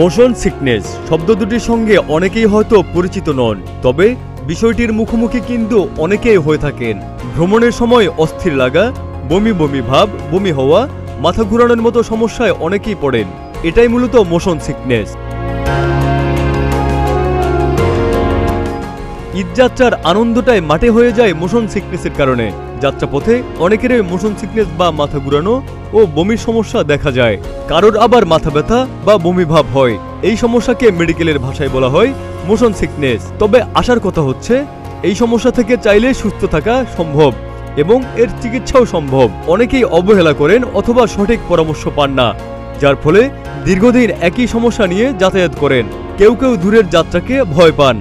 Motion sickness শব্দ দুটির সঙ্গে অনেকেই হয়তো পরিচিত নন, তবে বিষয়টির মুখোমুখি কিন্তু অনেকেই হয়ে থাকেন। ভ্রমণের সময় অস্থির লাগা, বমি বমি ভাব, বমি হওয়া, মাথা ঘুরানোর মতো সমস্যায় অনেকেই পড়েন। এটাই মূলত মোশন সিকনেস। ঈদযাত্রার আনন্দটাই মাঠে হয়ে যায় মোশন সিকনেসের কারণে। যাত্রাপথে অনেকেরই মোশন সিকনেস বা মাথা ঘুরানো ও বমির সমস্যা দেখা যায়। কারোর আবার মাথা ব্যথা বা বমি ভাব হয়। এই সমস্যাকে মেডিকেলের ভাষায় বলা হয় মোশন সিকনেস। তবে আসার কথা হচ্ছে, এই সমস্যা থেকে চাইলে সুস্থ থাকা সম্ভব এবং এর চিকিৎসাও সম্ভব। অনেকেই অবহেলা করেন অথবা সঠিক পরামর্শ পান না, যার ফলে দীর্ঘদিন একই সমস্যা নিয়ে যাতায়াত করেন। কেউ কেউ দূরের যাত্রাকে ভয় পান।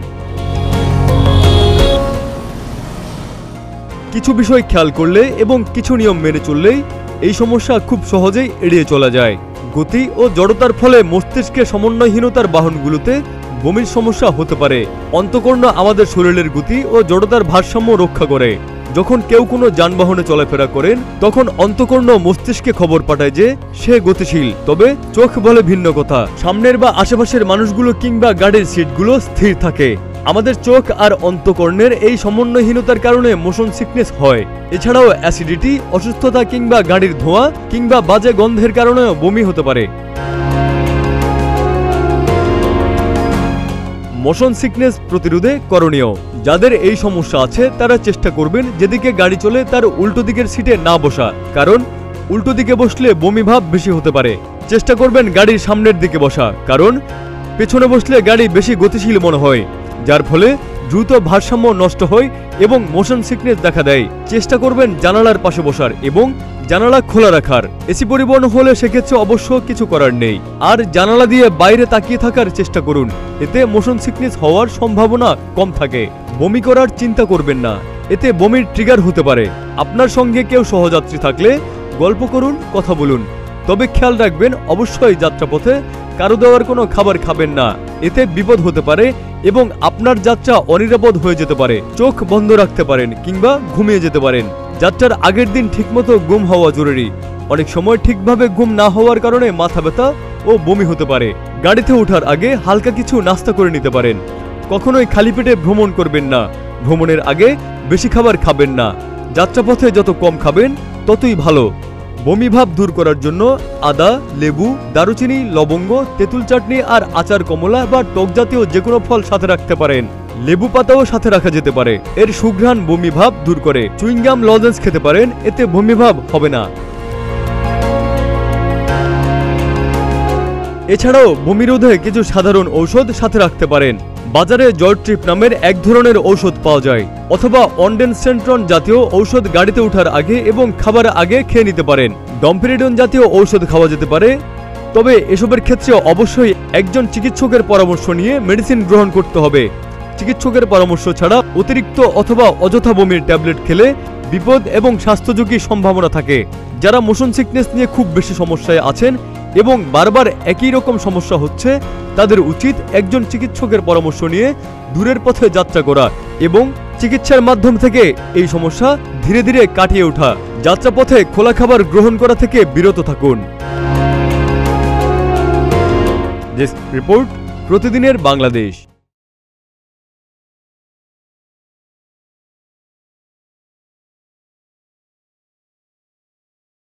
কিছু বিষয় খেয়াল করলে এবং কিছু নিয়ম মেনে চললেই এই সমস্যা খুব সহজেই এড়িয়ে চলা যায়। গতি ও জড়তার ফলে মস্তিষ্কের সমন্বয়হীনতার বাহনগুলোতে বমির সমস্যা হতে পারে। অন্তঃকর্ণ আমাদের শরীরের গতি ও জড়তার ভারসাম্য রক্ষা করে। যখন কেউ কোনো যানবাহনে চলাফেরা করেন, তখন অন্তঃকর্ণ মস্তিষ্কে খবর পাঠায় যে সে গতিশীল। তবে চোখ বলে ভিন্ন কথা। সামনের বা আশেপাশের মানুষগুলো কিংবা গাড়ির সিটগুলো স্থির থাকে। আমাদের চোখ আর অন্তঃকর্ণের এই সমন্বয়হীনতার কারণে মোশন সিকনেস হয়। এছাড়াও অ্যাসিডিটি, অসুস্থতা কিংবা গাড়ির ধোঁয়া কিংবা বাজে গন্ধের কারণেও বমি হতে পারে। মোশন সিকনেস প্রতিরোধে করণীয়: যাদের এই সমস্যা আছে তারা চেষ্টা করবেন যেদিকে গাড়ি চলে তার উল্টো দিকের সিটে না বসা, কারণ উল্টো দিকে বসলে বমি ভাব বেশি হতে পারে। চেষ্টা করবেন গাড়ির সামনের দিকে বসা, কারণ পেছনে বসলে গাড়ি বেশি গতিশীল মনে হয়, যার ফলে দ্রুত ভারসাম্য নষ্ট হয় এবং মোশন সিকনেস দেখা দেয়। চেষ্টা করবেন জানালার পাশে বসার এবং জানালা খোলা রাখার। এসি পরিবহন হলে সেক্ষেত্রে অবশ্য কিছু করার নেই। আর জানালা দিয়ে বাইরে তাকিয়ে থাকার চেষ্টা করুন, এতে মোশন সিকনেস হওয়ার সম্ভাবনা কম থাকে। বমি করার চিন্তা করবেন না, এতে বমির ট্রিগার হতে পারে। আপনার সঙ্গে কেউ সহযাত্রী থাকলে গল্প করুন, কথা বলুন। তবে খেয়াল রাখবেন, অবশ্যই যাত্রাপথে কারো দেওয়ার কোনো খাবার খাবেন না, এতে বিপদ হতে পারে এবং আপনার যাত্রা অনিরাপদ হয়ে যেতে পারে। চোখ বন্ধ রাখতে পারেন কিংবা ঘুমিয়ে যেতে পারেন। যাত্রার আগের দিন ঠিকমতো ঘুম হওয়া জরুরি। অনেক সময় ঠিকভাবে ঘুম না হওয়ার কারণে মাথা ব্যথা ও বমি হতে পারে। গাড়িতে ওঠার আগে হালকা কিছু নাস্তা করে নিতে পারেন। কখনোই খালি পেটে ভ্রমণ করবেন না। ভ্রমণের আগে বেশি খাবার খাবেন না। যাত্রাপথে যত কম খাবেন ততই ভালো। বমি ভাব দূর করার জন্য আদা, লেবু, দারুচিনি, লবঙ্গ, তেঁতুল চাটনি আর আচার, কমলা বা টক জাতীয় যে কোনো ফল সাথে রাখতে পারেন। লেবু পাতাও সাথে রাখা যেতে পারে। এর সুঘ্রাণ বমি ভাব দূর করে। চুইংগাম, লজেন্স খেতে পারেন, এতে বমি ভাব হবে না। এছাড়াও বমি রোধে কিছু সাধারণ ঔষধ সাথে রাখতে পারেন। বাজারে জয়ট্রিপ নামের এক ধরনের ঔষধ পাওয়া যায়, অথবা অনডেনসেন্ট্রন জাতীয় ঔষধ গাড়িতে ওঠার আগে এবং খাবারের আগে খেয়ে নিতে পারেন। ডম্পিরিডন জাতীয় ঔষধ খাওয়া যেতে পারে, তবে এসবের ক্ষেত্রে অবশ্যই একজন চিকিৎসকের পরামর্শ নিয়ে মেডিসিন গ্রহণ করতে হবে। চিকিৎসকের পরামর্শ ছাড়া অতিরিক্ত অথবা অযথা বমির ট্যাবলেট খেলে বিপদ এবং স্বাস্থ্য ঝুঁকির সম্ভাবনা থাকে। যারা মোশন সিকনেস নিয়ে খুব বেশি সমস্যায় আছেন এবং বারবার একই রকম সমস্যা হচ্ছে, তাদের উচিত একজন চিকিৎসকের পরামর্শ নিয়ে দূরের পথে যাত্রা করা এবং চিকিৎসার মাধ্যম থেকে এই সমস্যা ধীরে ধীরে কাটিয়ে ওঠা। যাত্রাপথে খোলা খাবার গ্রহণ করা থেকে বিরত থাকুন। ডেস্ক রিপোর্ট, প্রতিদিনের বাংলাদেশ।